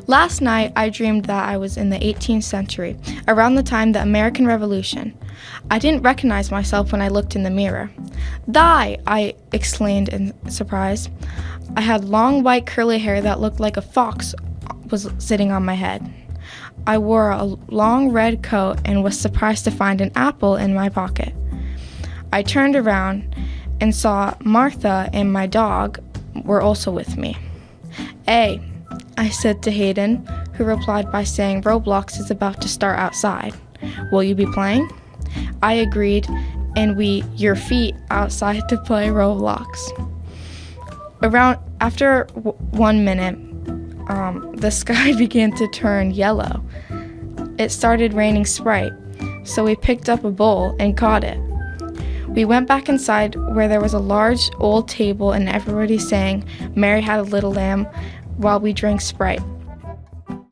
Last night, I dreamed that I was in the 18th century, around the time of the American Revolution. I didn't recognize myself when I looked in the mirror. "Die!" I exclaimed in surprise. I had long white curly hair that looked like a fox was sitting on my head. I wore a long red coat and was surprised to find an apple in my pocket. I turned around and saw Martha and my dog were also with me. "Hey," I said to Hayden, who replied by saying Roblox is about to start outside. "Will you be playing?" I agreed, and we your feet outside to play Roblox. After 1 minute, the sky began to turn yellow. It started raining Sprite, so we picked up a bowl and caught it. We went back inside where there was a large old table and everybody sang "Mary Had a Little Lamb" while we drank Sprite.